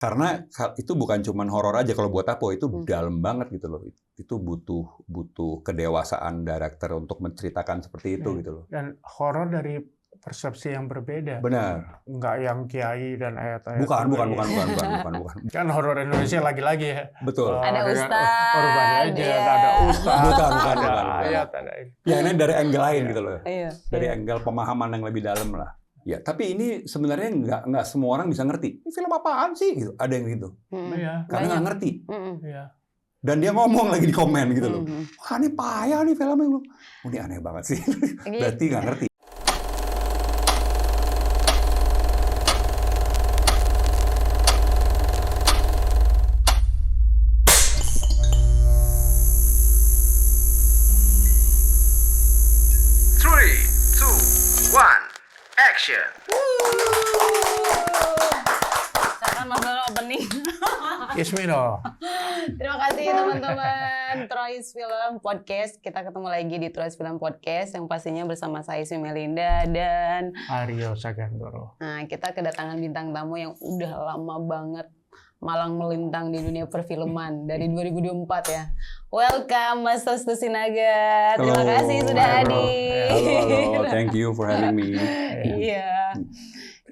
Karena itu bukan cuma horor aja, kalau buat Apo itu dalam banget gitu loh. Itu butuh kedewasaan director untuk menceritakan seperti itu gitu loh. Dan horor dari persepsi yang berbeda. Benar. Nggak yang kiai dan ayat-ayat. Bukan. Kan horor Indonesia lagi-lagi ya. Betul. Ada ustaz. Urban Legend, ada ustaz. Bukan. Ada ayat, ada ini. Ya ini dari angle lain gitu loh. Iya. Dari angle pemahaman yang lebih dalam lah. Ya, tapi ini sebenarnya nggak semua orang bisa ngerti. Ini film apaan sih? Gitu. Ada yang gitu. Iya. Karena nggak ngerti. Iya. Dan dia ngomong lagi di komen gitu loh. Wah, ini payah nih filmnya. Oh, ini aneh banget sih. Berarti nggak ngerti. Silakan Mas Doro opening. Ismino. Terima kasih teman-teman Trois Film Podcast. Kita ketemu lagi di Trois Film Podcast yang pastinya bersama saya Ismi Melinda dan Aryo Sagandoro. Nah, kita kedatangan bintang tamu yang udah lama banget malang melintang di dunia perfilman dari 2024 ya. Welcome Mas Tostu Sinaga. Terima kasih sudah hadir. Halo, thank you for having me. Iya.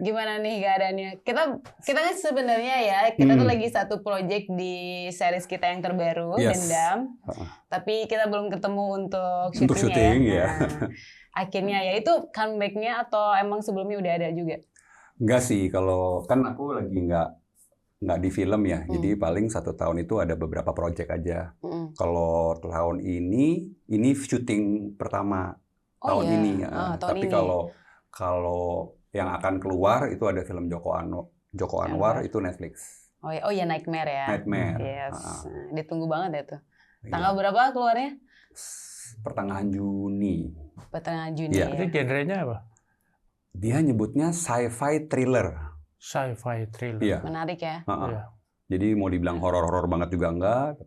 Gimana nih keadaannya? Kita kan sebenarnya ya, kita tuh lagi satu project di series kita yang terbaru, Dendam. Tapi kita belum ketemu untuk syuting ya. Nah, akhirnya ya itu comeback-nya atau emang sebelumnya udah ada juga? Enggak sih, kalau kan aku lagi nggak di film ya, jadi paling 1 tahun itu ada beberapa project aja. Kalau tahun ini syuting pertama tahun ini ya. Tapi kalau yang akan keluar itu ada film Joko Anwar itu Netflix. Oh ya Nightmare ya. Nightmare. Yes. Ditunggu banget ya tuh. Tanggal berapa keluarnya? Pertengahan Juni. Pertengahan Juni. Ya. Itu genrenya apa? Dia nyebutnya sci-fi thriller. Sci-fi thriller. Iya. Menarik ya. Iya. Jadi mau dibilang horor-horor banget juga enggak,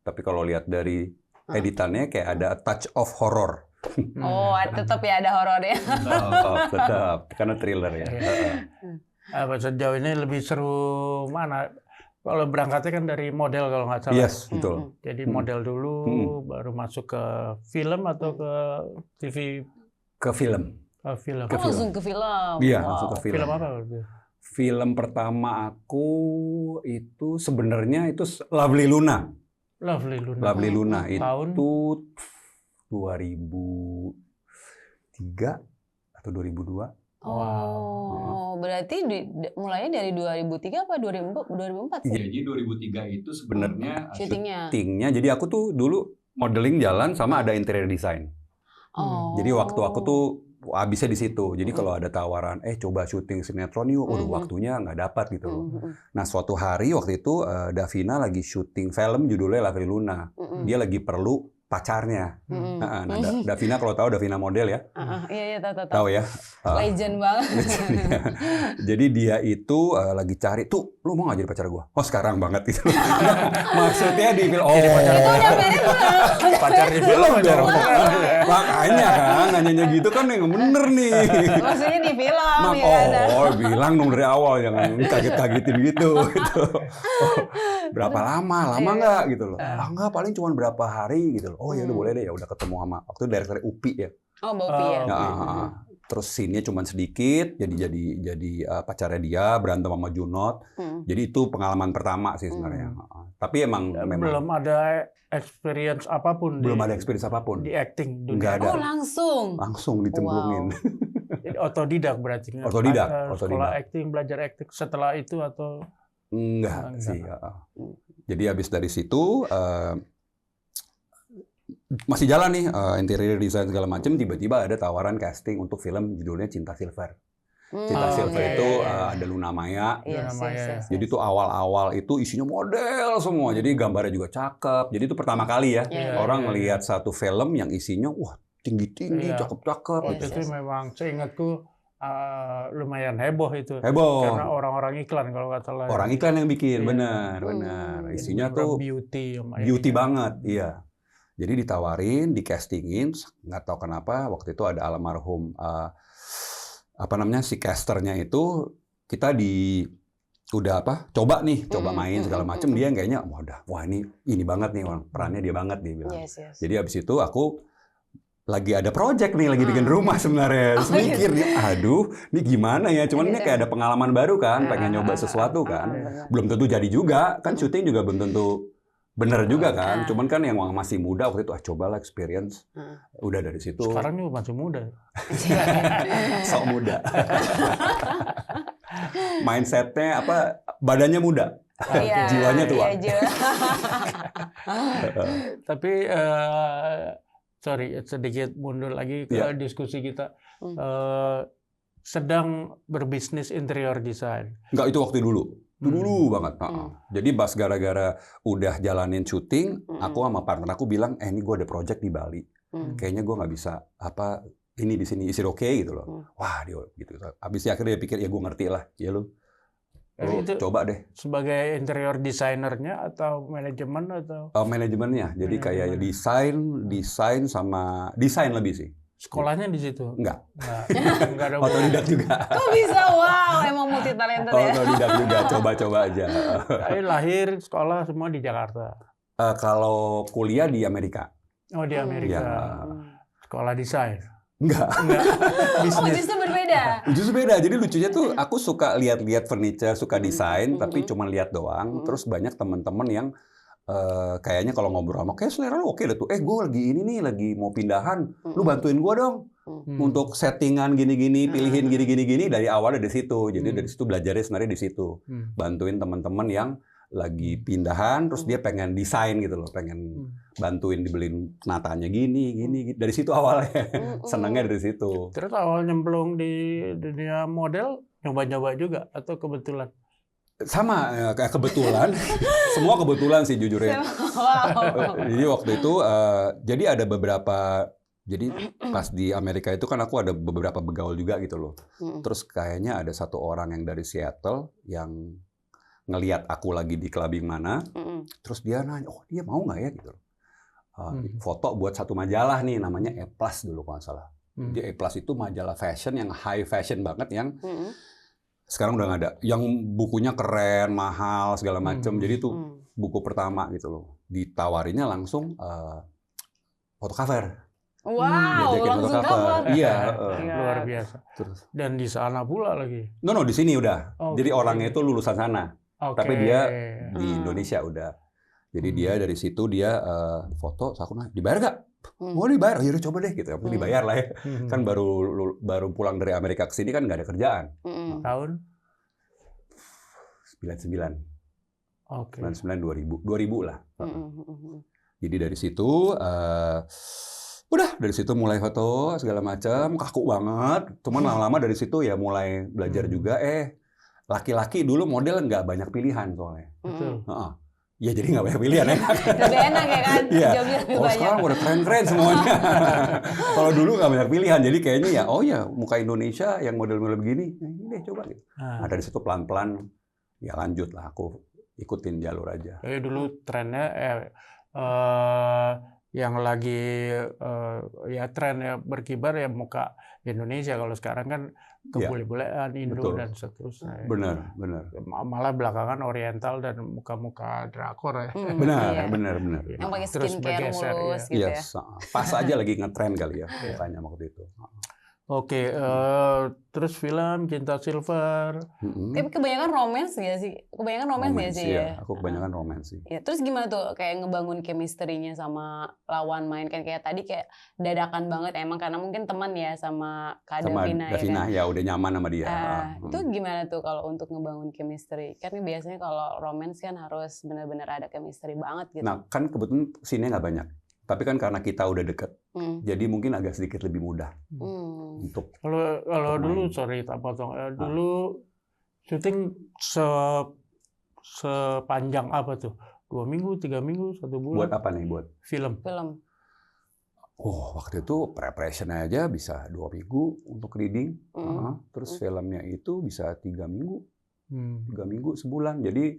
tapi kalau lihat dari editannya kayak ada touch of horror. Oh, tetap ya ada horornya. Tetap, karena thriller ya. Apa sejauh ini lebih seru mana? Kalau berangkatnya kan dari model kalau nggak salah. Yes, betul. Jadi model dulu, baru masuk ke film atau ke TV? Ke film. Film. Langsung ke film. Iya, langsung ke film. Film apa? Film pertama aku itu sebenarnya itu Lovely Luna. Lovely Luna. Lovely Luna Tahun? itu 2003 atau 2002. Oh, berarti mulainya dari 2003 apa 2004 sih? Jadi 2003 itu sebenarnya syutingnya. Jadi aku tuh dulu modeling jalan sama ada interior design. Oh. Jadi waktu aku tuh habisnya di situ. Jadi kalau ada tawaran, coba syuting sinetron yuk, waktunya nggak dapat gitu. Nah suatu hari waktu itu Davina lagi syuting film judulnya Lovely Luna. Dia lagi perlu pacarnya. Nah, Davina kalau tahu Davina model ya. Iya tahu ya. Legend banget. Jadi dia itu lagi cari tuh, lu mau nggak jadi pacar gue? Oh sekarang banget gitu. Maksudnya di film. Oh, pacar di film pacar. Makanya kan nanyanya gitu kan yang bener nih. Maksudnya di film ya. Oh, bilang dong dari awal jangan kaget-kagetin gitu. Berapa lama? Lama nggak gitu loh? Enggak, paling cuma berapa hari gitu loh. Oh ya udah boleh deh, ya udah ketemu sama waktu itu direktur UPI ya. Oh, Mbak UPI ya. Terus scene-nya cuma sedikit, jadi pacarnya dia berantem sama Junot. Jadi itu pengalaman pertama sih sebenarnya. Tapi memang belum ada experience apapun. Belum ada experience apapun di acting. Enggak ada. Oh langsung dicemplungin. Wow. Otodidak berarti. Otodidak. Sekolah acting, belajar acting setelah itu atau? Enggak sih. Jadi habis dari situ masih jalan nih interior design segala macam, tiba-tiba ada tawaran casting untuk film judulnya Cinta Silver. Cinta Silver itu ada Luna Maya. Yes. Jadi itu awal-awal itu isinya model semua. Jadi gambarnya juga cakep. Jadi itu pertama kali ya orang melihat satu film yang isinya wah tinggi-tinggi, cakep-cakep. Waktu itu memang seingatku lumayan heboh itu. Heboh. Karena orang-orang iklan kalau nggak salah. Orang iklan yang bikin, benar. Isinya tuh beauty banget, iya. Jadi ditawarin, di-castingin, nggak tahu kenapa waktu itu ada almarhum si casternya itu kita udah coba main segala macem, dia yang kayaknya wah ini banget nih, perannya dia banget, dia bilang. Jadi abis itu aku lagi ada project nih, lagi bikin rumah sebenarnya. Terus mikir nih, aduh, ini gimana ya? Cuman ini kayak ada pengalaman baru kan, pengen nyoba sesuatu kan. Belum tentu jadi juga, kan syuting juga belum tentu bener juga kan. Cuman kan yang masih muda waktu itu, cobalah experience. Udah dari situ. Sekarang ini masih muda. Sok muda. Mindsetnya badannya muda. Jiwanya tua. Tapi sorry, sedikit mundur lagi ke diskusi kita. Sedang berbisnis interior design. Enggak, itu waktu dulu. Dulu banget. Jadi pas gara-gara udah jalanin syuting, aku sama partner aku bilang, ini gue ada project di Bali. Kayaknya gue nggak bisa ini di sini, is it okay gitu loh. Wah, dia gitu. Habis akhirnya dia pikir, ya gue ngerti lah. Ya lu coba deh. Sebagai interior designernya atau manajemen atau? Manajemennya. Jadi kayak desain sama desain lebih sih. Sekolahnya di situ? Enggak. Enggak ada. Otodidak juga. Kok bisa? Wow, emang multi talented ya. Otodidak juga, coba-coba aja. Tapi lahir, sekolah semua di Jakarta. Kalau kuliah di Amerika. Oh, di Amerika. Ya. Sekolah desain. Enggak. Justru berbeda. Justru beda. Jadi lucunya tuh aku suka lihat-lihat furniture, suka desain, tapi cuma lihat doang. Terus banyak teman-teman yang kayaknya kalau ngobrol sama, kayak selera lu oke deh tuh. Gue lagi ini nih, lagi mau pindahan. Lu bantuin gue dong. Untuk settingan gini-gini, pilihin gini-gini. Dari awal dari situ. Jadi dari situ belajarnya sebenarnya di situ. Bantuin teman-teman yang lagi pindahan, terus dia pengen desain gitu loh. Pengen bantuin dibeliin natanya gini. Dari situ awalnya. Senangnya dari situ. Terus awal nyemplung di dunia model, nyoba-nyoba juga? Atau kebetulan? Sama, kayak kebetulan. Semua kebetulan sih jujurnya. Jadi waktu itu, jadi ada beberapa, jadi pas di Amerika itu kan aku ada beberapa begaul juga gitu loh. Terus kayaknya ada satu orang yang dari Seattle yang ngelihat aku lagi di clubbing mana, terus dia nanya, dia mau nggak ya gitu. Foto buat satu majalah nih, namanya E+ dulu kalau nggak salah. Jadi E+ itu majalah fashion yang high fashion banget yang sekarang udah nggak ada, yang bukunya keren, mahal, segala macam. Jadi itu buku pertama gitu loh. Ditawarinnya langsung foto cover. Wow, langsung cover. Iya. Luar biasa. Terus. Dan di sana pula lagi? No, di sini udah. Jadi orangnya itu lulusan sana. Tapi dia di Indonesia udah. Jadi dia dari situ dia foto, aku nanya, dibayar nggak? Mau dibayar, yaudah coba deh gitu. Aku dibayar lah ya. Kan baru pulang dari Amerika ke sini kan nggak ada kerjaan. Tahun? 99. 99 2000 lah. Jadi dari situ udah dari situ mulai foto segala macam, kaku banget. Cuman lama-lama dari situ ya mulai belajar juga. Laki-laki dulu model nggak banyak pilihan soalnya. Betul. Ya jadi nggak banyak pilihan ya. Lebih enak ya kan? Iya. Lebih banyak. Sekarang udah keren-keren semuanya. Kalau dulu nggak banyak pilihan, jadi kayaknya ya muka Indonesia yang model-model begini, ini deh coba gitu. Nah dari situ pelan-pelan ya lanjut lah, aku ikutin jalur aja. Jadi dulu trennya yang lagi ya tren ya berkibar ya muka Indonesia. Kalau sekarang kan kebule-bulean Indo dan seterusnya. Benar. Malah belakangan Oriental dan muka-muka drakor ya. Benar. Yang pakai skincare mulus gitu ya. Pas aja lagi ngetren kali ya mukanya waktu itu. Oke, terus film Cinta Silver. Tapi kebanyakan romance nggak sih? Kebanyakan romance nggak sih ya? Aku kebanyakan romance sih. Ya, terus gimana tuh kayak ngebangun chemistry-nya sama lawan main, kan kayak tadi kayak dadakan banget emang karena mungkin teman ya sama Kak Davina ya kan? Ya udah nyaman sama dia. Itu gimana tuh kalau untuk ngebangun chemistry? Kan biasanya kalau romance kan harus benar-benar ada chemistry banget gitu. Nah kan kebetulan scene-nya nggak banyak. Tapi kan karena kita udah deket, jadi mungkin agak sedikit lebih mudah untuk. Kalau dulu, sorry tak potong. Dulu syuting sepanjang apa tuh? 2 minggu, 3 minggu, 1 bulan? Buat apa nih? Buat film. Waktu itu preparation aja bisa 2 minggu untuk reading, terus filmnya itu bisa 3 minggu, 3 minggu sebulan. Jadi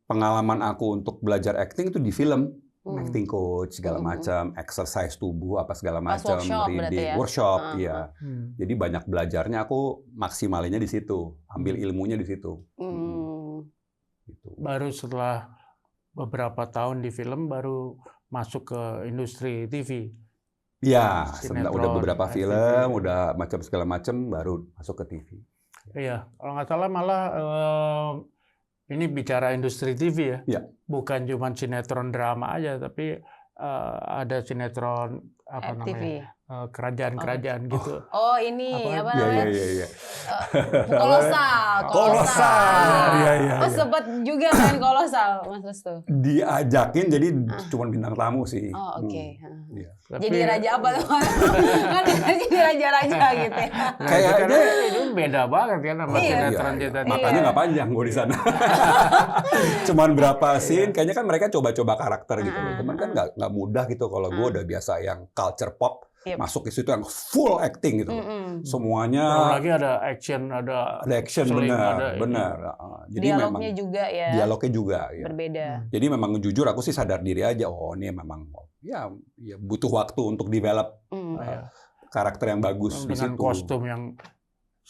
pengalaman aku untuk belajar acting itu di film. Acting coach segala macam, exercise tubuh apa segala macam, reading, workshop, ya. Jadi banyak belajarnya, aku maksimalinnya di situ, ambil ilmunya di situ. baru setelah beberapa tahun di film baru masuk ke industri TV. Iya, Sinetron, udah beberapa TV. film, udah macam segala macam baru masuk ke TV. Iya, kalau nggak salah malah ini bicara industri TV ya. Iya. Bukan cuma sinetron drama aja, tapi ada sinetron apa TV. namanya? Kerajaan-kerajaan gitu. Oh, ini apa namanya? Iya. Kolosal. Iya. Oh, sempat juga main Kolosal, Mas Restu. Diajakin jadi cuma bintang tamu sih. Oh, oke. Iya. Jadi raja apa tuh? Kan jadi raja-raja gitu ya. Kayaknya itu beda banget kan sama sinetron Iya. kita. Makanya nggak panjang gue di sana. Cuman berapa scene, kayaknya kan mereka coba-coba karakter gitu loh. Cuman kan nggak mudah gitu kalau gue udah biasa yang culture pop. Masuk ke situ yang full acting gitu. Semuanya. Belum lagi ada action, ada action, benar. Jadi dialognya memang juga ya. Dialognya juga. Ya. Berbeda. Jadi memang jujur aku sih sadar diri aja. Oh ini memang ya butuh waktu untuk develop karakter yang bagus di dengan situ. kostum yang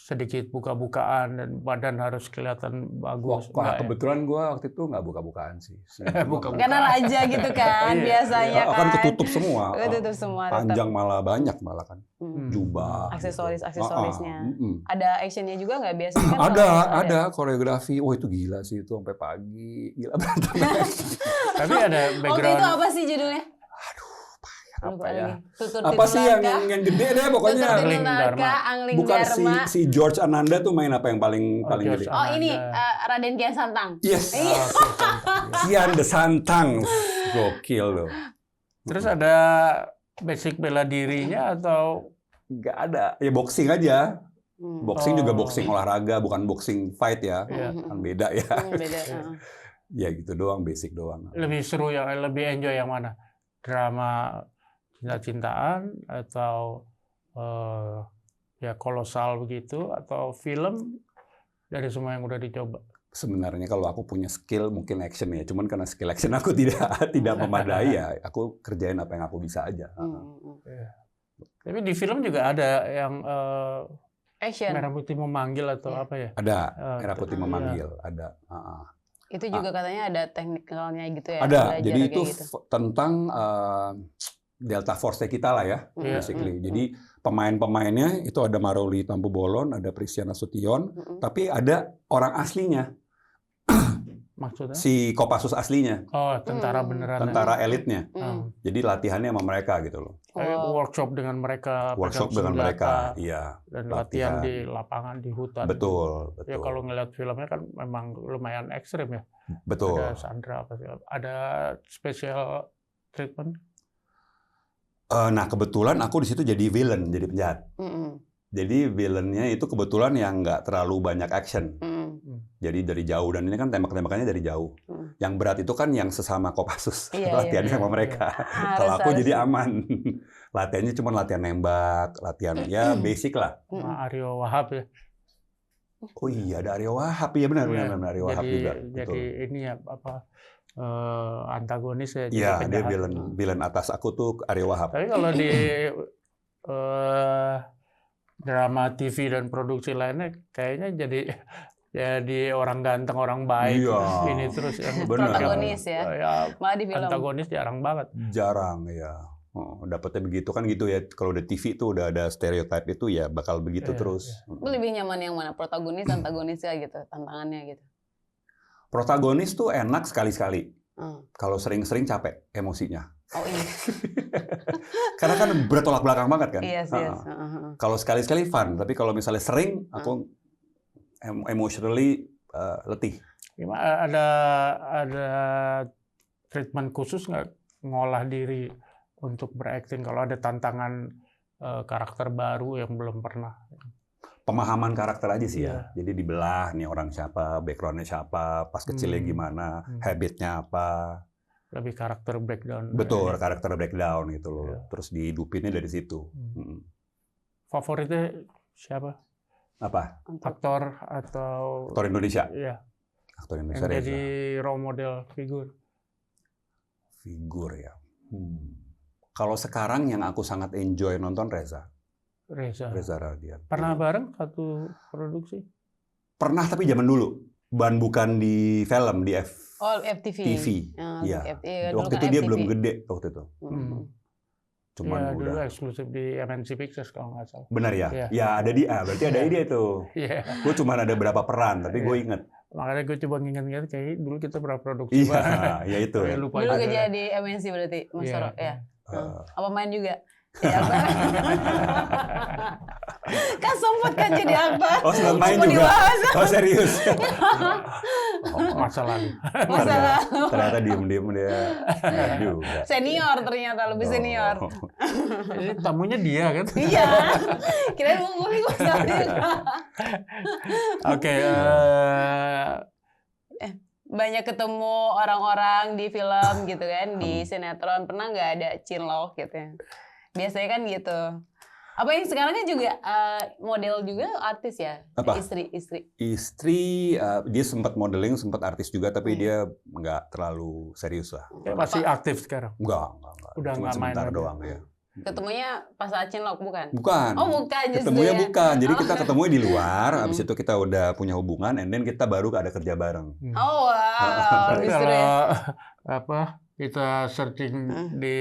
sedikit buka-bukaan dan badan harus kelihatan bagus. Wah, kebetulan gue waktu itu nggak buka-bukaan sih. Buka-bukaan. Karena raja gitu kan biasanya kan. Kan ketutup semua. Ketutup semua. Panjang malah banyak malah kan. Jubah. Aksesorisnya. Ada actionnya juga nggak biasa kan? Ada koreografi. Wah itu gila sih itu sampai pagi. Gila berantem. Tapi ada background. Waktu itu apa sih judulnya? Apa ya? Apa sih yang gede deh pokoknya. Angling Bukan Dharma. si George Ananda tuh main apa yang paling gede? Oh ini Raden Kian Santang. Yes. Kian the Santang. Gokil loh. Terus ada basic bela dirinya atau nggak ada? Ya boxing aja. Boxing juga boxing olahraga, bukan boxing fight ya. Kan beda ya. Beda. Ya gitu doang, basic doang. Lebih seru lebih enjoy yang mana? Drama cinta-cintaan atau ya kolosal begitu atau film dari semua yang udah dicoba? Sebenarnya kalau aku punya skill mungkin action ya, cuman karena skill action aku tidak memadai ya, aku kerjain apa yang aku bisa aja. Tapi di film juga ada yang action. Merah Putih Memanggil atau apa ya? Ada Merah Putih Memanggil, ada. Itu juga katanya ada teknikalnya gitu ya? Ada, jadi itu tentang Delta Force kita lah ya, basically. Jadi pemain-pemainnya itu ada Maruli Tampu Bolon, ada Prisia Nasution, tapi ada orang aslinya. Maksudnya? Si Kopassus aslinya. Oh, tentara beneran. Tentara elitnya. Jadi latihannya sama mereka gitu loh. Workshop dengan mereka. Workshop dengan mereka, iya. Dan latihan di lapangan, di hutan. Betul. Ya kalau ngeliat filmnya kan memang lumayan ekstrim ya. Betul. Ada Sandra, ada special treatment. Nah kebetulan aku di situ jadi villain, jadi penjahat. Jadi villainnya itu kebetulan yang nggak terlalu banyak action. Jadi dari jauh, dan ini kan tembak-tembakannya dari jauh. Yang berat itu kan yang sesama Kopassus, latihannya sama mereka. Kalau aku jadi aman. Latihannya cuma latihan nembak, latihan ya basic lah. Aryo Wahab ya. Oh iya ada Aryo Wahab, ya benar Aryo Wahab juga. Jadi ini ya apa antagonis ya. Iya dia villain atas aku tuh Aryo Wahab. Tapi kalau di drama TV dan produksi lainnya kayaknya jadi orang ganteng, orang baik, ini terus yang protagonis ya. Malah di film antagonis jarang banget. Jarang ya. Dapatnya begitu kan gitu ya. Kalau di TV itu udah ada stereotip itu ya bakal begitu terus. Lebih nyaman yang mana? Protagonis, antagonis ya gitu, tantangannya gitu. Protagonis tuh enak sekali-sekali. Kalau sering-sering capek emosinya. Oh iya. Karena kan bertolak belakang banget kan. Yes. Kalau sekali-sekali fun, tapi kalau misalnya sering aku emotionally letih. Ada treatment khusus nggak ngolah diri untuk berakting kalau ada tantangan karakter baru yang belum pernah? Pemahaman karakter aja sih ya. Jadi dibelah nih orang siapa, backgroundnya siapa, pas kecilnya gimana, habitnya apa. Lebih karakter breakdown. Betul, karakter breakdown gitu loh. Terus dihidupinnya dari situ. Favoritnya siapa? Apa? Aktor atau aktor Indonesia? Iya. Aktor Indonesia. Yang jadi role model figur. Figur ya. Kalau sekarang yang aku sangat enjoy nonton Reza Radian. Pernah bareng satu produksi? Pernah tapi zaman dulu. Bukan di film, di Oh, FTV. TV. Iya. Waktu itu dia belum gede waktu itu. Cuman ya, dulu udah eksklusif di MNC Pictures kalau nggak salah. benar ya. Iya. Ya ada berarti ada dia tuh. Iya. Gue cuma ada berapa peran tapi gue inget. Makanya gue coba nginget-nginget kayak dulu kita pernah produksi. Iya, ya itu. Lupa Dulu juga. kerja di MNC berarti, Mas Iya. Toro. Ya. Apa main juga? Ya, kan sempat kan jadi aktor. Oh, sempat main Mau juga. dibahas. Oh, serius. Masa lalu. Masa lalu. Ternyata diem-diem dia main juga. Senior ternyata, lebih senior. Jadi tamunya dia kan. Iya. Kirain mau ngulik masa lalu. Oke. Banyak ketemu orang-orang di film gitu kan, di sinetron. Pernah nggak ada cinlok gitu ya? Biasanya kan gitu. Apa yang sekarang kan juga model juga artis ya? Apa? Istri. Dia sempat modeling, sempat artis juga, tapi dia nggak terlalu serius lah. Masih aktif sekarang. Enggak. Udah Cuma nggak main sebentar lagi. doang ya. Ketemunya pas saat cinlok bukan? Bukan. Oh bukan justru Ketemunya ya? bukan. Jadi kita ketemu di luar, habis itu kita udah punya hubungan, and then kita baru ada kerja bareng. Oh wow, Tapi justru ya. kalau kita searching di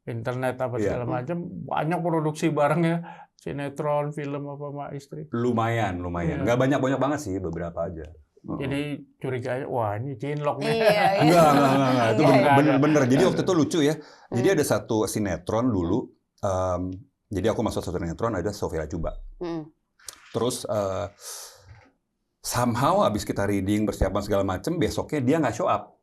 internet apa segala macam, banyak produksi barengnya, sinetron, film apa sama istri. Lumayan. Iya. Nggak banyak banget sih, beberapa aja. Jadi curiga aja, wah ini cinlok nih. Iya. Enggak. Itu Iya. bener. Jadi waktu itu lucu ya. Jadi ada satu sinetron dulu. Jadi aku masuk satu sinetron, ada Sofia Lajuba. Terus somehow abis kita reading, persiapan segala macem, besoknya dia nggak show up.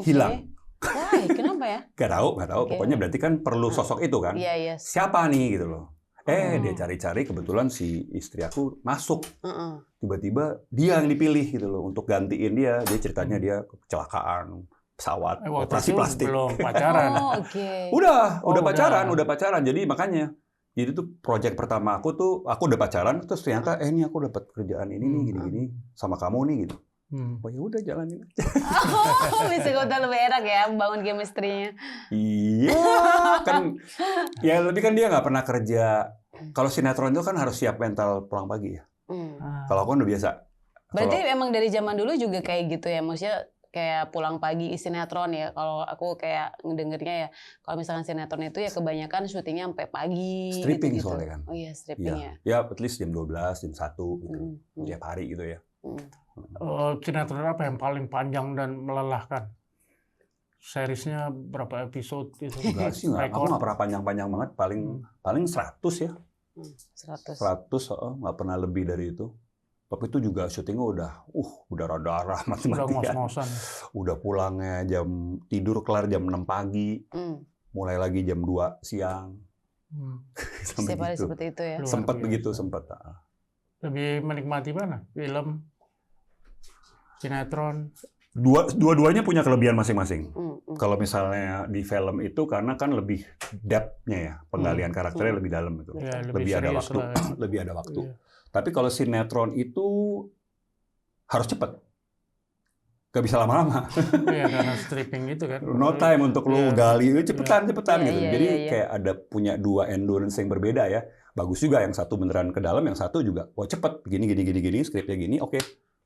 Hilang. Wah, kenapa ya? Gak tahu. Oke. Pokoknya berarti kan perlu sosok itu kan. Iya. Siapa nih gitu loh. Dia cari-cari, kebetulan si istri aku masuk. Tiba-tiba dia yang dipilih gitu loh untuk gantiin dia. Dia ceritanya dia kecelakaan pesawat, Waktu operasi itu plastik. belum pacaran. Oh, oke. Udah udah. pacaran. Jadi makanya jadi tuh project pertama aku udah pacaran, terus ternyata ini aku dapat kerjaan ini nih gini-gini sama kamu nih gitu. Oh ya udah jalanin aja. Oh, bisa kota lebih enak ya bangun chemistry-nya. Iya, kan ya lebih kan dia nggak pernah kerja. Kalau sinetron itu kan harus siap mental pulang pagi ya. Kalau aku kan udah biasa. Berarti emang dari zaman dulu juga kayak gitu ya, maksudnya kayak pulang pagi sinetron ya. Kalau aku kayak ngedengernya ya, kalau misalkan sinetron itu ya kebanyakan syutingnya sampai pagi. Stripping gitu. soalnya kan. Oh iya, stripping ya. Ya at least jam 12, jam 1 gitu. Tiap hari gitu ya. Sinetron apa yang paling panjang dan melelahkan? Seriesnya berapa episode gitu? Enggak sih, aku nggak pernah panjang-panjang banget. Paling 100 ya. 100. 100, nggak pernah lebih dari itu. Tapi itu juga syutingnya udah darah-darah Udah mati-matian. ngos-ngosan. Udah pulangnya tidur kelar jam 6 pagi. Mulai lagi jam 2 siang. Sampai Setiap hari gitu. seperti itu ya. Sempat begitu, sempat. Lebih menikmati mana? Film, sinetron? Dua-duanya punya kelebihan masing-masing. Kalau misalnya di film itu karena kan lebih depth-nya ya, penggalian karakternya lebih dalam itu. Ya, lebih ada serius waktu, lah ya. lebih ada waktu. Iya. Tapi kalau sinetron itu harus cepat. Gak bisa lama-lama. Iya, karena stripping itu kan. No time untuk lu gali, cepetan Iya, gitu. iya, Jadi iya. kayak ada punya dua endurance yang berbeda ya. Bagus juga yang satu beneran ke dalam, yang satu juga wah cepet gini, skripnya gini, oke,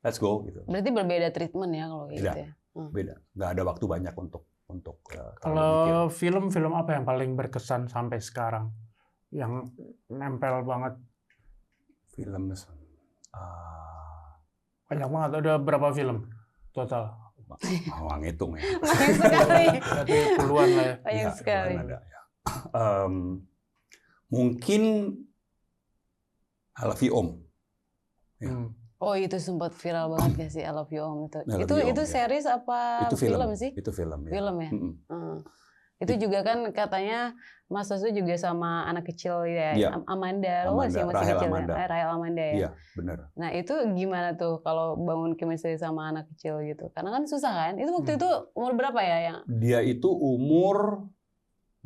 let's go gitu. Berarti berbeda treatment ya kalau kayak Beda. gitu ya. Beda. Nggak ada waktu banyak untuk Kalau film apa yang paling berkesan sampai sekarang? Yang nempel banget? film Banyak banget. Ada berapa film total? mau ngitung ya. Banyak sekali. Berarti puluhan lah ya. Banyak Ya, sekali. ada, ya. Mungkin I Love You Om. Ya. Oh itu sempat viral banget gak sih I Love You Om itu? I Love You Om, Itu ya. series apa Itu film sih? Itu film ya. Film ya. Itu juga kan katanya Mas Sosu juga sama anak kecil ya, Iya. Amanda. Oh Amanda, masih Rahel kecil Amanda. ya, Rahel Amanda ya. Iya, benar. Nah itu gimana tuh kalau bangun chemistry sama anak kecil gitu? Karena kan susah kan? Itu waktu itu umur berapa ya yang? Dia itu umur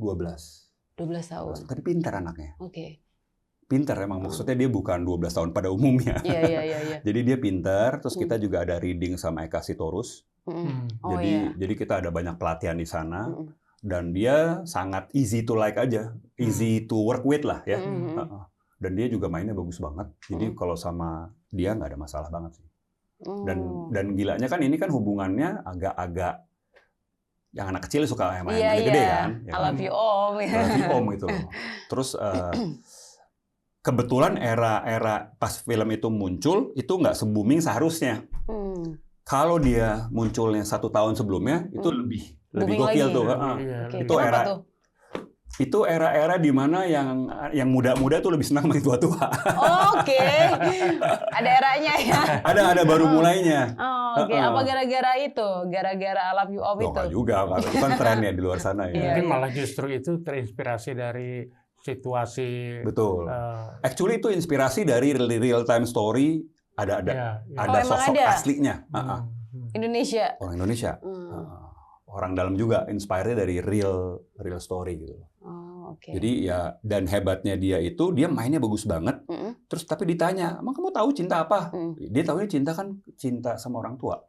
12. 12 tahun. Tapi pintar anaknya. Oke. Pintar emang, maksudnya dia bukan 12 tahun pada umumnya. Iya. Jadi dia pintar, terus kita juga ada reading sama Eka Sitorus. Oh jadi iya. kita ada banyak pelatihan di sana. Dan dia sangat easy to like aja, easy to work with lah ya. Mm-hmm. Dan dia juga mainnya bagus banget. Jadi kalau sama dia nggak ada masalah banget sih. Dan gilanya kan ini kan hubungannya agak-agak yang anak kecil suka yang main gede-gede kan. I love you om. I love you om gitu loh. Terus kebetulan era pas film itu muncul itu nggak se-booming seharusnya. Kalau dia munculnya 1 tahun sebelumnya itu lebih gokil tuh. Itu era tuh? Itu era-era di mana yang muda-muda tuh lebih senang main tua-tua. Oke. Ada eranya ya. Ada baru mulainya. Oke. Apa gara-gara itu? Gara-gara I love you om itu? Enggak juga, itu kan trennya di luar sana ya. Mungkin malah justru itu terinspirasi dari situasi. Betul. Actually itu inspirasi dari real time story. Ada sosok aslinya. Indonesia. Orang Indonesia. Orang dalam juga inspire dari real story gitu. Jadi ya, dan hebatnya dia itu dia mainnya bagus banget. Terus tapi ditanya, emang kamu tahu cinta apa? Dia tahunya cinta kan cinta sama orang tua.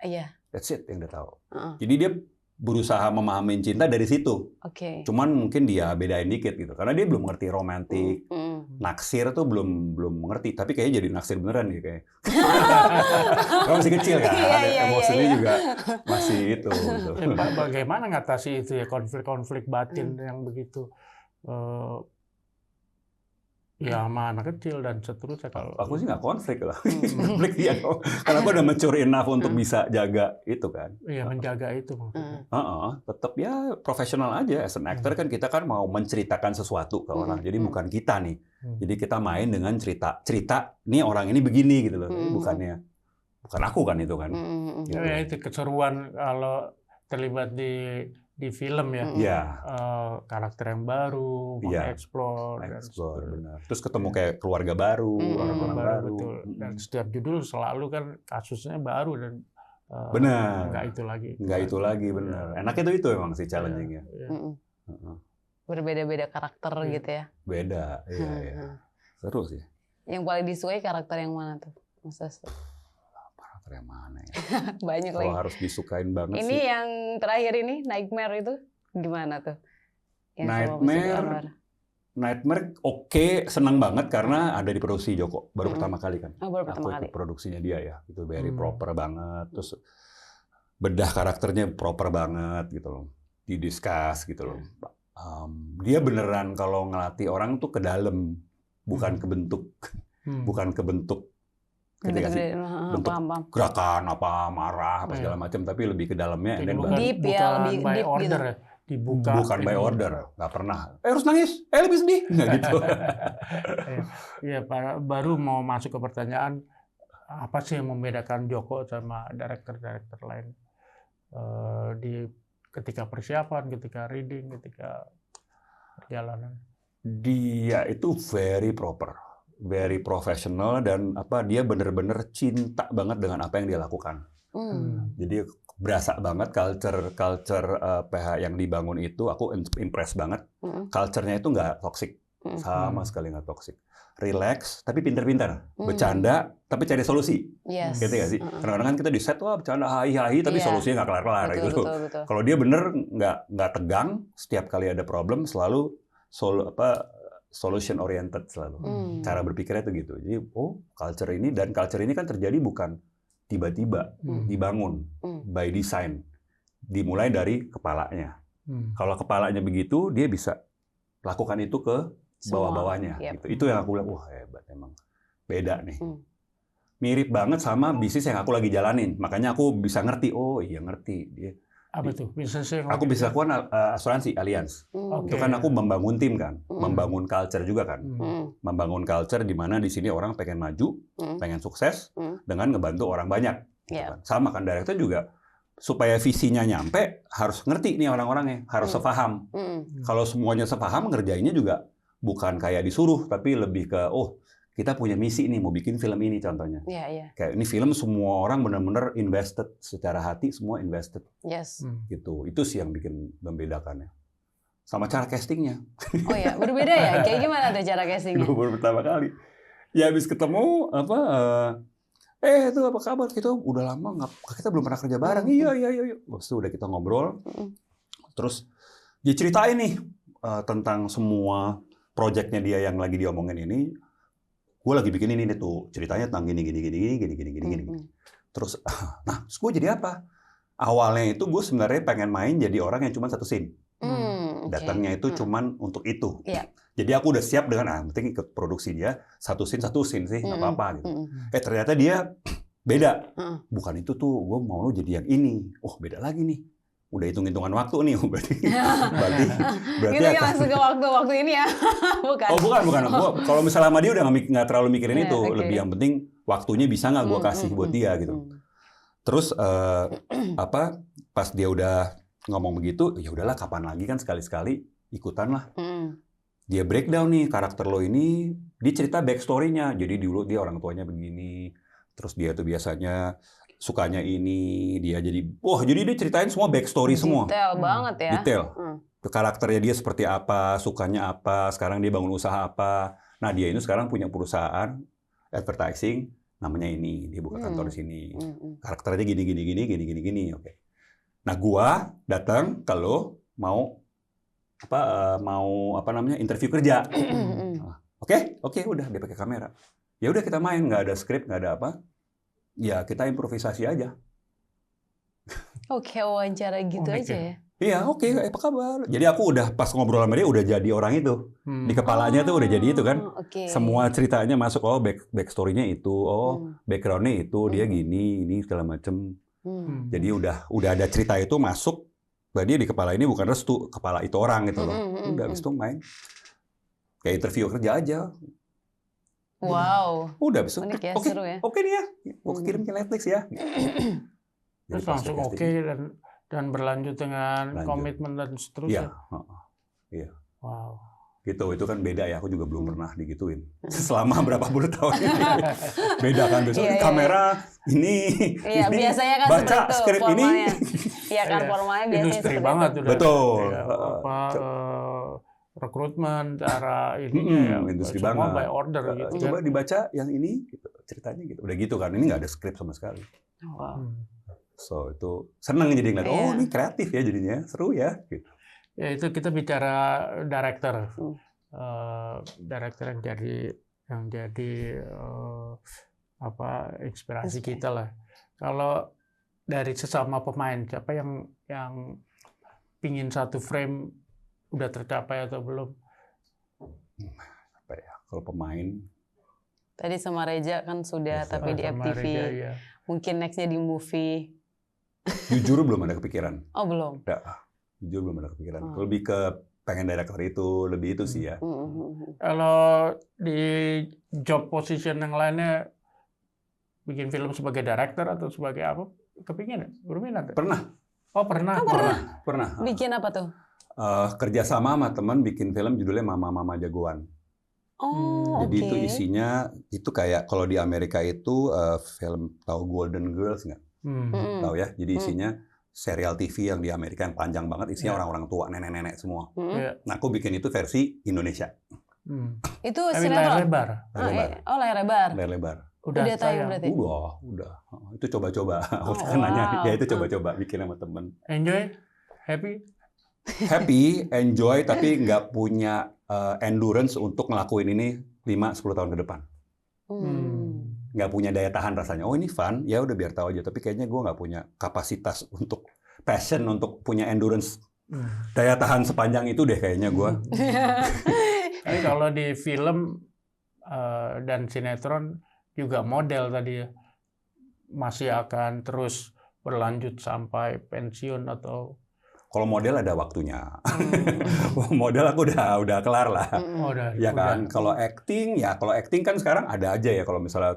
That's it yang dia tahu. Jadi dia berusaha memahami cinta dari situ. Cuman mungkin dia bedain dikit gitu, karena dia belum ngerti romantik, naksir tuh belum mengerti. Tapi kayaknya jadi naksir beneran nih kayak. Kalau masih kecil kan, emosinya juga masih itu. Gitu. Bagaimana ngatasi itu ya konflik-konflik batin yang begitu? Ya sama anak kecil dan seterusnya. Kalau aku sih nggak konflik lah. Konflik ya, karena aku udah mature enough untuk bisa jaga itu kan. Iya, menjaga itu maksudnya. Tetap ya profesional aja. As an actor kan kita kan mau menceritakan sesuatu ke orang. Jadi bukan kita nih. Jadi kita main dengan cerita nih orang ini begini gitu loh. Bukan aku kan itu kan. Ya itu keseruan kalau terlibat di film ya, karakter yang baru, mengeksplor, benar. Terus ketemu kayak keluarga baru, orang-orang baru. Betul. Dan setiap judul selalu kan kasusnya baru dan benar. Nggak itu lagi. Nggak itu lagi, benar. Enaknya itu emang sih challenging-nya. Berbeda-beda karakter gitu ya. Beda, iya. Seru sih. Yang paling disukai karakter yang mana tuh, Mas Sastu? Yang mana ya? Banyak lagi. Kalau harus disukain banget ini sih. Yang terakhir ini Nightmare itu gimana tuh? Nightmare oke, senang banget karena ada di produksi Joko baru pertama kali kan. Baru pertama kali. Ikut produksinya dia ya, itu very proper banget. Terus bedah karakternya proper banget gitu loh, didiscuss gitu loh. Dia beneran kalau ngelatih orang tuh ke dalam, bukan ke bentuk, bukan ke bentuk. Ketika sih bentuk gerakan apa marah apa segala macam, tapi lebih ke dalamnya. Bukan deep by order ya, dibuka. Bukan by order, nggak pernah. Harus nangis, lebih sedih, nggak gitu. Iya, baru mau masuk ke pertanyaan apa sih yang membedakan Joko sama director-director lain ketika persiapan, ketika reading, ketika perjalanan. Dia itu very proper. Very professional dan dia bener-bener cinta banget dengan apa yang dia lakukan. Jadi berasa banget culture PH yang dibangun itu, aku impress banget. Culture-nya itu nggak toxic, sama sekali nggak toxic. Relax tapi pinter-pinter, bercanda tapi cari solusi. Gitu nggak sih? Kadang-kadang kan kita di set bercanda hai tapi solusinya nggak kelar-kelar gitu. Betul. Kalau dia bener nggak tegang, setiap kali ada problem selalu solution oriented selalu. Cara berpikirnya itu gitu. Jadi culture ini kan terjadi bukan tiba-tiba dibangun by design. Dimulai dari kepalanya. Kalau kepalanya begitu, dia bisa lakukan itu ke bawah-bawahnya. Gitu. Itu yang aku bilang, wah hebat emang. Beda nih. Mirip banget sama bisnis yang aku lagi jalanin. Makanya aku bisa ngerti, ngerti. Dia apa tuh bisnisnya? Aku bisa lakukan asuransi Allianz. Itu kan aku membangun tim kan, membangun culture juga kan, membangun culture di mana di sini orang pengen maju, pengen sukses dengan ngebantu orang banyak. Gitu kan. Sama kan director juga supaya visinya nyampe harus ngerti nih orang-orangnya, harus sepaham. Kalau semuanya sepaham, ngerjainnya juga bukan kayak disuruh, tapi lebih ke kita punya misi nih, mau bikin film ini contohnya. Kayak ini film semua orang benar-benar invested secara hati, semua invested. Gitu. Itu sih yang bikin membedakannya. Sama cara castingnya. Oh ya, berbeda ya? Kayak gimana tuh cara castingnya? Baru pertama kali. Ya habis ketemu itu apa kabar? Kita udah lama kita belum pernah kerja bareng. Iya. Terus udah kita ngobrol. Terus dia ceritain nih tentang semua proyeknya dia yang lagi diomongin ini. Gue lagi bikin ini tuh ceritanya tentang gini. Terus, terus gue jadi apa? Awalnya itu gue sebenarnya pengen main jadi orang yang cuma satu scene. Datangnya itu cuman untuk itu. Iya. Jadi aku udah siap dengan, penting ikut produksi dia, satu scene sih, nggak apa-apa gitu. Ternyata dia beda. Bukan itu tuh, gue mau lo jadi yang ini. Oh, beda lagi nih. Udah hitung-hitungan waktu nih, berarti gitu kan langsung ke waktu ini ya. Bukan. Oh, bukan. Kalau misalnya sama dia udah nggak terlalu mikirin itu, lebih yang penting waktunya bisa nggak gue kasih buat dia gitu. Terus pas dia udah ngomong begitu, ya udahlah kapan lagi kan sekali-sekali ikutan lah. Dia breakdown nih karakter lo ini, dia cerita backstory-nya. Jadi dulu dia orang tuanya begini, terus dia tuh biasanya sukanya ini, dia jadi dia ceritain semua backstory semua. Detail banget ya. Detail. Karakternya dia seperti apa, sukanya apa, sekarang dia bangun usaha apa. Nah, dia ini sekarang punya perusahaan advertising, namanya ini, dia buka kantor di sini. Karakternya gini. Oke. Nah, gua datang kalau mau interview kerja. Oke, udah dia pakai kamera. Ya udah kita main, nggak ada skrip, nggak ada apa. Ya kita improvisasi aja. Oke, wawancara gitu aja ya. Iya, oke, apa kabar? Jadi aku udah pas ngobrol sama dia udah jadi orang itu. Di kepalanya tuh udah jadi itu kan. Semua ceritanya masuk, backstory-nya itu, background-nya itu, dia gini, ini segala macem. Jadi udah ada cerita itu masuk. Berarti di kepala ini bukan restu, kepala itu orang gitu loh. Udah habis itu main. Kayak interview kerja aja. Wow. Udah habis itu. Unik ya, seru ya. Oke nih ya. Mau kirim ke Netflix ya. Terus langsung oke dan berlanjut dengan komitmen dan seterusnya. Iya. Wow. Gitu, itu kan beda ya. Aku juga belum pernah digituin. Selama berapa puluh tahun ini. Beda kan besok kamera ini. Iya, biasanya kan baca seperti itu skrip ini. Iya kan formalnya biasanya industri banget udah. Betul. Rekrutmen, cara ininya industri semua banget. by order gitu. Coba dibaca yang ini, gitu, ceritanya gitu. Udah gitu kan, ini nggak ada skrip sama sekali. Wow. So itu seneng jadi ngeliat, ini kreatif ya jadinya, seru ya. Gitu. Ya itu kita bicara director, director yang jadi inspirasi kita lah. Kalau dari sesama pemain, siapa yang pingin satu frame udah tercapai atau belum? Apa ya? Kalau pemain. Tadi sama Reja kan sudah, tapi di FTV. Reja, ya. Mungkin nextnya di movie. Jujur belum ada kepikiran. Oh belum. Jujur belum ada kepikiran. Lebih ke pengen director itu, lebih itu sih ya. Kalau di job position yang lainnya, bikin film sebagai director atau sebagai apa? Kepingin? Berminat? Pernah. Oh pernah. Pernah. Bikin apa tuh? Kerjasama sama teman bikin film judulnya Mama Jagoan. Jadi itu isinya itu kayak kalau di Amerika itu film tahu Golden Girls nggak? Tahu ya? Jadi isinya serial TV yang di Amerika yang panjang banget, isinya orang-orang tua, nenek-nenek semua. Nah aku bikin itu versi Indonesia. Itu layar lebar. Layar lebar. Layar lebar. Udah tayang berarti? Udah. Itu coba-coba. Aku nanya, ya itu coba-coba bikin sama temen. Enjoy? Happy? Happy, enjoy, tapi nggak punya endurance untuk ngelakuin ini 5-10 tahun ke depan. Nggak punya daya tahan rasanya. Oh ini fun, ya udah biar tahu aja. Tapi kayaknya gue nggak punya kapasitas untuk passion untuk punya endurance daya tahan sepanjang itu deh kayaknya gue. Tapi kalau di film dan sinetron juga model tadi ya, masih akan terus berlanjut sampai pensiun atau? Kalau model ada waktunya. Model aku udah kelar lah. Ya kan. Kalau acting kan sekarang ada aja ya. Kalau misalnya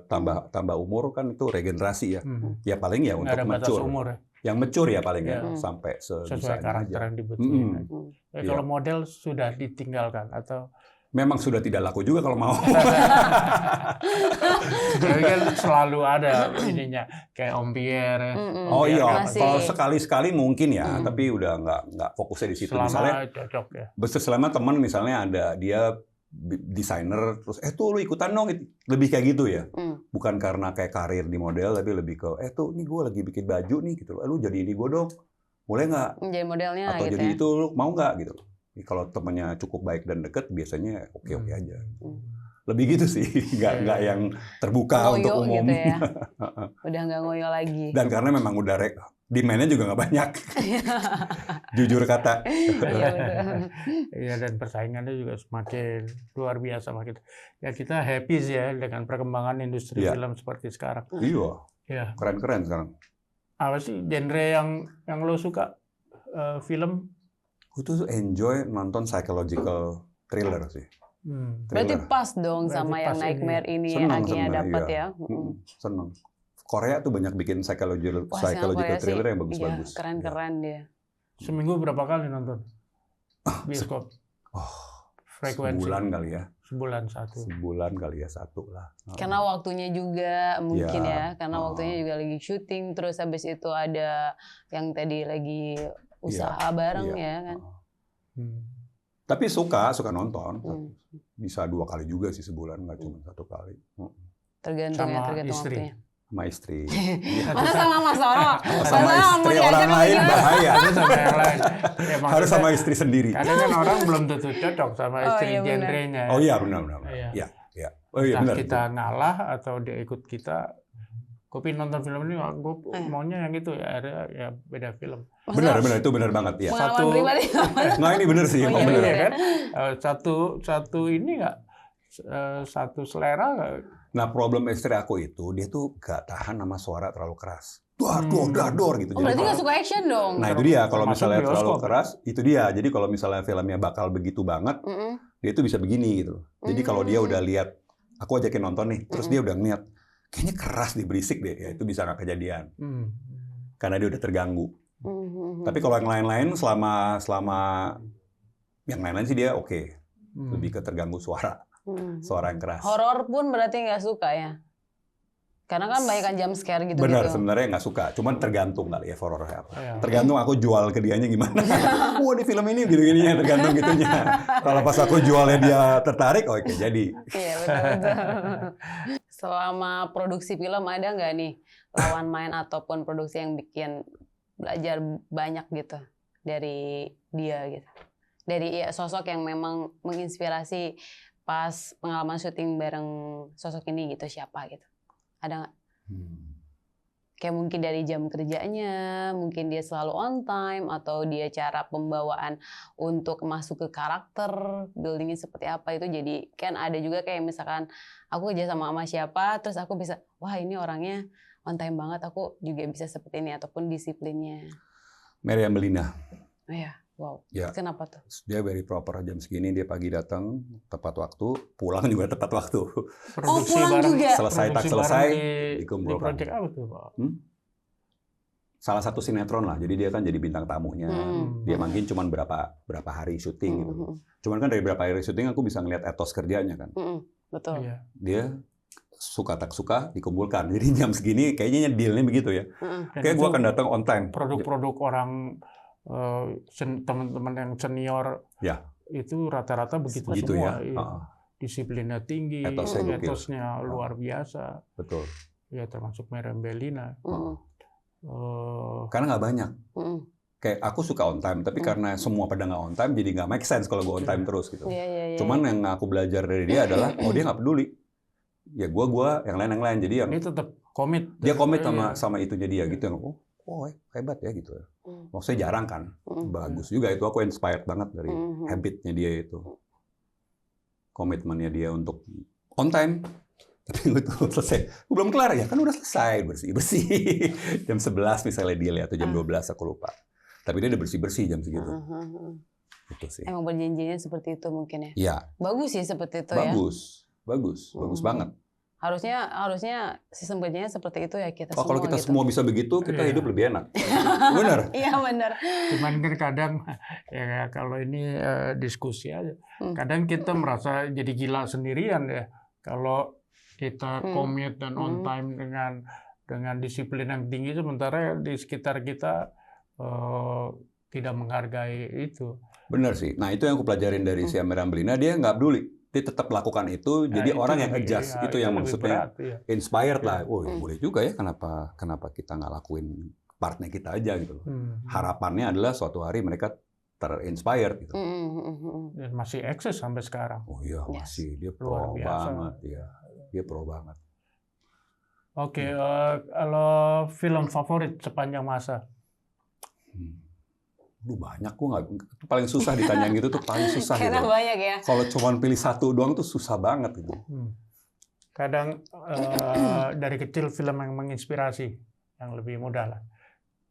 tambah umur kan itu regenerasi ya. Ya paling ya untuk mature. Yang mature ya paling ya sampai sesuai karakter yang dibutuhin. Kalau model sudah ditinggalkan atau? Memang sudah tidak laku juga kalau mau. Tapi kan selalu ada ininya kayak Om Pierre. Oh iya, kalau sekali-sekali mungkin ya, tapi udah nggak fokusnya di situ. Selama cocok ya. Selama teman misalnya ada dia desainer, terus tuh lu ikutan dong, lebih kayak gitu ya. Bukan karena kayak karir di model, tapi lebih ke tuh nih gue lagi bikin baju nih gitu. Lu jadi ini gue dong, boleh nggak? Jadi modelnya atau gitu jadi ya? itu lu mau nggak gitu. Kalau temennya cukup baik dan deket, biasanya oke-oke aja. Lebih gitu sih, nggak yang terbuka ngoyo untuk umum. gitu ya. Udah nggak ngoyo lagi. Dan karena memang udah demand-nya juga nggak banyak. Jujur kata. Iya betul. Iya, dan persaingannya juga semakin luar biasa makin. Ya kita happy sih ya dengan perkembangan industri Iya. film seperti sekarang. Iya, Ya. keren-keren sekarang. Apa sih genre yang lo suka film? Gue tuh enjoy nonton psychological thriller sih. Berarti Thriller. pas dong Berarti sama yang pas ini. Nightmare ini Senang, akhirnya senang, dapat iya. ya. Seneng. Korea tuh banyak bikin psychological Wah, sekarang Korea sih, thriller yang iya, bagus-bagus. keren-keren dia. Seminggu berapa kali nonton bioskop? Oh, Frekuensi sebulan kali ya. sebulan satu. Sebulan kali ya satu lah. Karena waktunya juga mungkin Iya. ya, karena waktunya juga lagi syuting, terus habis itu ada yang tadi lagi usaha bareng Iya. ya kan. Tapi suka nonton. Hmm. Bisa 2 kali juga sih sebulan, nggak cuma 1 kali. Tergantung Sama tergantung istri. waktunya. Sama istri. Masa sama Mas Toro? Sama istri orang lain bahaya. Itu sama yang lain. Ya, Harus sama istri sendiri. kadang kan orang belum tentu cocok sama Oh, istri iya, benar. genrenya. Oh iya benar. Iya. Iya, iya. Oh iya Entah benar. kita ngalah atau dia ikut kita. Gue pengen nonton film ini, gue maunya yang itu ya, ada ya beda film. Benar itu benar banget ya. Pengalaman Satu- pribadi. Nah ini benar sih, Oh, emang iya, benar. benar. Iya kan? Satu ini nggak, satu selera nggak? Nah problem istri aku itu dia tuh gak tahan sama suara terlalu keras. Dor gitu. Oh, berarti nggak suka action dong? Nah itu dia kalau Termasuk misalnya terlalu bioskop. keras itu dia. Jadi kalau misalnya filmnya bakal begitu banget, Mm-mm. dia tuh bisa begini gitu. Jadi kalau dia udah lihat, aku ajakin nonton nih, terus dia udah ngeliat, kayaknya keras nih berisik deh, ya itu bisa nggak kejadian karena dia udah terganggu. Mhm. Tapi kalau yang lain-lain selama yang lain-lain sih dia oke. Lebih ke terganggu suara yang keras. Horor pun berarti nggak suka ya? Karena kan banyak kan jump scare gitu. Benar, sebenarnya nggak suka. Cuman tergantung kali ya horornya apa. Iya. Tergantung aku jual ke dianya gimana. Wah di film ini gini-gininya, tergantung gitunya. Kalau pas aku jualnya dia tertarik, oke jadi. Iya betul. Selama produksi film ada nggak nih lawan main ataupun produksi yang bikin belajar banyak gitu dari dia gitu? Dari sosok yang memang menginspirasi pas pengalaman syuting bareng sosok ini gitu, siapa gitu? Ada nggak? Kayak mungkin dari jam kerjanya, mungkin dia selalu on time, atau dia cara pembawaan untuk masuk ke karakter, buildingnya seperti apa itu. Jadi kan ada juga kayak misalkan aku kerja sama siapa, terus aku bisa, wah ini orangnya on time banget, aku juga bisa seperti ini, ataupun disiplinnya. Meriam Belina. Oh ya, wow. Ya. Kenapa tuh? Dia very proper, jam segini dia pagi datang tepat waktu, pulang juga tepat waktu. Produksi pulang bareng, juga? Selesai tak produksi selesai bareng di dikumpulkan. project apa tuh, Pak? Salah satu sinetron lah, jadi dia kan jadi bintang tamunya. Dia mungkin cuma berapa hari syuting gitu. Cuman kan dari berapa hari syuting aku bisa ngeliat etos kerjanya kan. Betul. Iya. Dia suka tak suka dikumpulkan. Jadi jam segini kayaknya dealnya begitu ya. Kayak gue akan datang on time. Produk-produk orang teman-teman yang senior Ya. itu rata-rata begitu Begitu semua. ya. Iya. Disiplinnya tinggi, Etosnya gokil. etosnya luar biasa. Betul. Ya termasuk Meriam Belina. Karena nggak banyak. Kayak aku suka on time, tapi karena semua pada nggak on time, jadi nggak make sense kalau gue on time terus gitu. Iya. Cuman yang aku belajar dari dia adalah, oh dia nggak peduli. Ya gua, yang lain. Jadi yang ini tetap komit. dia komit Iya. sama itunya dia gitu. Yang, oh hebat ya gitu. Maksudnya jarang kan. Bagus juga itu, aku inspired banget dari habitnya dia itu. Komitmennya dia untuk on time. Tapi gue tuh selesai, gue belum kelar ya, kan udah selesai bersih. Jam 11 misalnya dia lihat, atau jam 12 aku lupa. Tapi dia udah bersih jam segitu. Gitu sih. Emang perjanjiannya seperti itu mungkin ya? Iya. Bagus sih seperti itu ya? Bagus banget. Harusnya sistem kerjanya seperti itu ya kita semua. Kalau kita gitu. semua bisa begitu, kita hidup lebih enak. Bener? Iya benar. Cuman kan kadang ya kalau ini diskusi aja. Kadang kita merasa jadi gila sendirian ya. Kalau kita komit dan on time dengan disiplin yang tinggi, sementara di sekitar kita tidak menghargai itu. Bener sih. Nah itu yang aku pelajarin dari si Meriam Belina, dia nggak peduli. Dia tetap lakukan itu, Nah, jadi itu orang yang lebih- adjust. ya, itu yang lebih maksudnya berat, iya. inspired lah. Oh boleh juga ya, kenapa kita nggak lakuin partnya kita aja gitu loh. Harapannya adalah suatu hari mereka terinspired gitu. Dan masih eksis sampai sekarang. Oh iya, masih dia Luar pro biasa. banget ya. Dia pro banget. Oke, kalau film favorit sepanjang masa? Banyak, gue nggak, itu paling susah ditanyain gitu tuh paling susah Karena gitu. banyak ya. Kalau cuma pilih satu doang tuh susah banget gitu. Kadang dari kecil film yang menginspirasi, yang lebih mudah lah.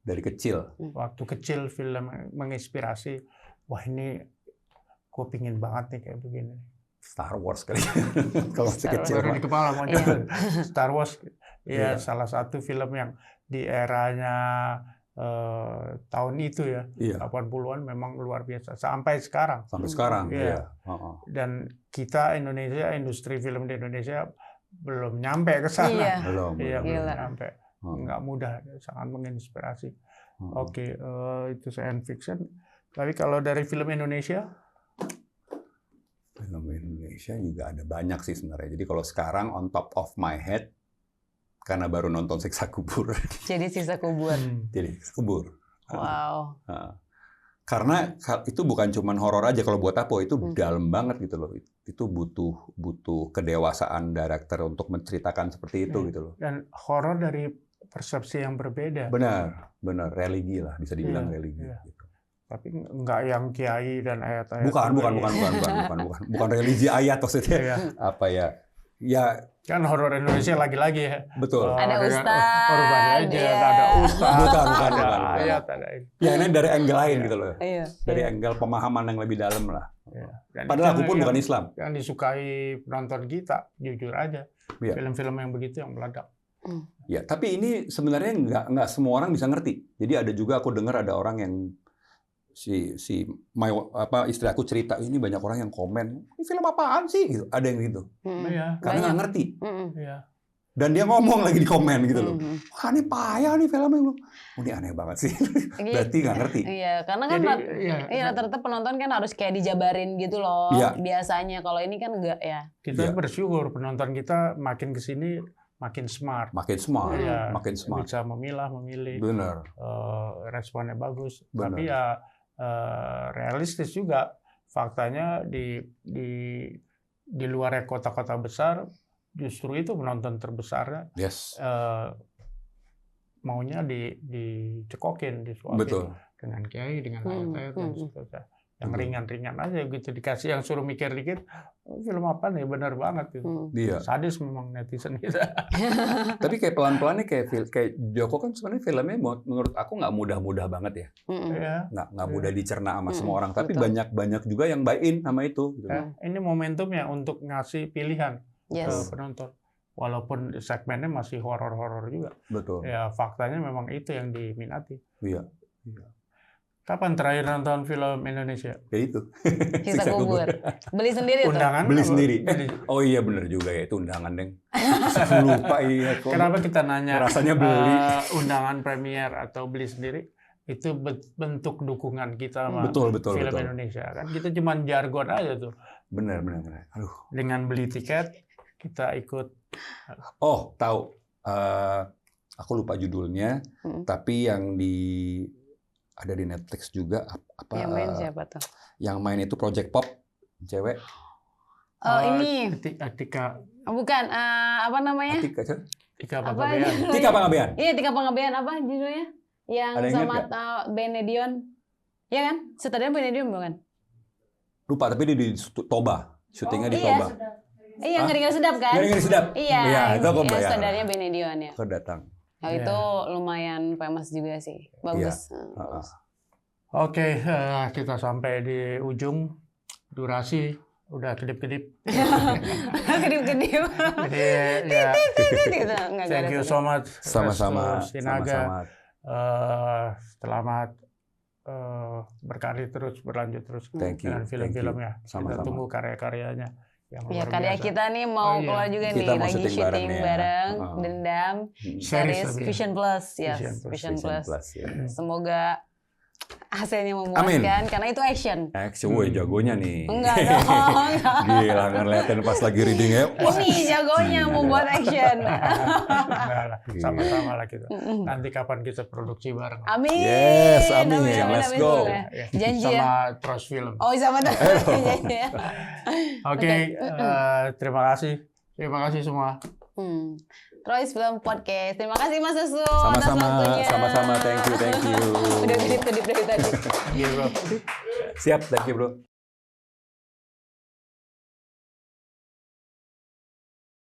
Dari kecil. Waktu kecil film yang menginspirasi, wah ini gue pingin banget nih kayak begini. Star Wars kali. Kalau masih kecil. Baru mah. di kepala muncul. Star Wars, Iya. ya salah satu film yang di eranya tahun itu ya, Iya. 80-an memang luar biasa. Sampai sekarang. Sampai sekarang. Iya. Iya. Dan kita Indonesia, industri film di Indonesia belum nyampe ke sana. Iya. Belum. Iya, belum. belum Gila. nyampe. Nggak mudah, sangat menginspirasi. Oke, itu science fiction. Tapi kalau dari film Indonesia? Film Indonesia juga ada banyak sih sebenarnya. Jadi kalau sekarang on top of my head, karena baru nonton Siksa Kubur. Jadi Siksa Kubur. Jadi Siksa Kubur. Wow. Karena itu bukan cuman horor aja, kalau buat aku itu dalam banget gitu loh. Itu butuh kedewasaan director untuk menceritakan seperti itu gitu loh. Dan horor dari persepsi yang berbeda. Benar, religi lah, bisa dibilang religi. Iya. Gitu. Tapi nggak yang kiai dan ayat-ayat. Bukan religi ayat maksudnya. Iya. Apa ya? Ya Kan horor Indonesia lagi-lagi ya. betul. Ada ustaz. Urban Legend, iya. ada ustaz, Bukan. ada ayat, ada ini. Ya ini dari angle lain gitu loh. Iya. Dari angle pemahaman yang lebih dalam lah. Iya. Dan Padahal itu aku pun yang- bukan Islam. Yang disukai penonton kita, jujur aja. Iya. Film-film yang begitu yang meledak. Ya, tapi ini sebenarnya nggak semua orang bisa ngerti. Jadi ada juga aku dengar ada orang yang istri aku cerita ini banyak orang yang komen, ini film apaan sih? Gitu. Ada yang gitu. Iya. Karena nggak ngerti. Iya. Dan dia ngomong lagi di komen gitu loh. Wah ini payah nih filmnya lu. Oh, ini aneh banget sih. Berarti nggak ngerti. Iya, karena kan rata-rata penonton kan harus kayak dijabarin gitu loh. Iya. Biasanya kalau ini kan enggak ya. Kita Iya. bersyukur penonton kita makin kesini makin smart. Makin smart. Iya. Makin smart. Bisa memilah, memilih. Benar. Responnya bagus. Benar. Tapi ya realistis juga. Faktanya di luar kota-kota besar justru itu penonton terbesarnya Yes. maunya dicekokin, disuapin Betul. dengan kiai, dengan ayat-ayat dan seterusnya. Yang ringan-ringan aja gitu, dikasih yang suruh mikir dikit, film apa nih, benar banget gitu. Iya. Sadis memang netizen kita. Tapi kayak pelan-pelan nih kayak Joko kan sebenarnya filmnya menurut aku nggak mudah-mudah banget ya. Iya. Nggak mudah dicerna sama semua orang. Tapi betul. banyak juga yang buy-in sama itu. Gitu. Ya, ini momentumnya untuk ngasih pilihan ke Yes. penonton. Walaupun segmennya masih horor-horor juga. Betul. Ya faktanya memang itu yang diminati. Iya. Kapan terakhir nonton film Indonesia? Ya itu. Siksa Kubur. Beli sendiri tuh. Undangan? Beli apa? sendiri. Beli. Oh iya bener juga ya itu undangan deng. Lupa iya. Kok Kenapa kita nanya rasanya beli? undangan premier atau beli sendiri? Itu bentuk dukungan kita sama Betul. film Indonesia. Kan kita cuma jargon aja tuh. Bener. Aduh. Dengan beli tiket, kita ikut. Oh tahu. Aku lupa judulnya. Tapi yang ada di Netflix juga apa? Yang main siapa tuh? Yang main itu Project Pop, cewek. Ini. Tika. Bukan, apa namanya? Tika Apa Panggabean. judulnya? Tika Panggabean. Iya, Tika Panggabean. Apa judulnya? Yang Ada yang sama ingat Benedion. Iya kan? Sutradaranya Benedion bukan? Lupa tapi dia di Toba. Syutingnya di iya. Toba. Iya, ngeri-ngeri sedap kan? Ngeri-ngeri sedap. Iya, Iya, itu aku bayar. sutradaranya Benedion ya. Aku datang. Oh, itu lumayan famous juga sih. Bagus. Bagus. Oke, kita sampai di ujung durasi udah kedip-kedip. Kedip-kedip. Jadi ya, Gitu. Nggak thank you ada so much. Sama-sama. Restu Sinaga. Sama-sama. Selamat berkarir terus, berlanjut terus Thank you. dengan film-filmnya. Kita Sama-sama. tunggu karya-karyanya yang Ya, luar karya biasa. kita nih mau keluar juga nih, Kita mau lagi syuting syuting bareng ya. bareng, Oh. Dendam, Series series tapi ya. Vision Plus, yes, Vision Plus. Vision Plus. Ya. Semoga hasilnya memuaskan karena itu action. Action, woi jagonya nih. Enggak dong. Gila, ngeliatin pas lagi reading ya. Ini jagonya membuat action. Enggak lah, sama-sama lah kita. Nanti kapan kita produksi bareng. Amin. Yes, amin. Let's go. Janji sama ya. Trust Film. Oh, sama janji ya. Oke, terima kasih. Terima kasih semua. Troy's Film Podcast. Terima kasih Mas Susu atas Sama-sama, waktunya. sama-sama. Thank you. Udah kedip dari tadi. Iya, bro. Siap, thank you bro.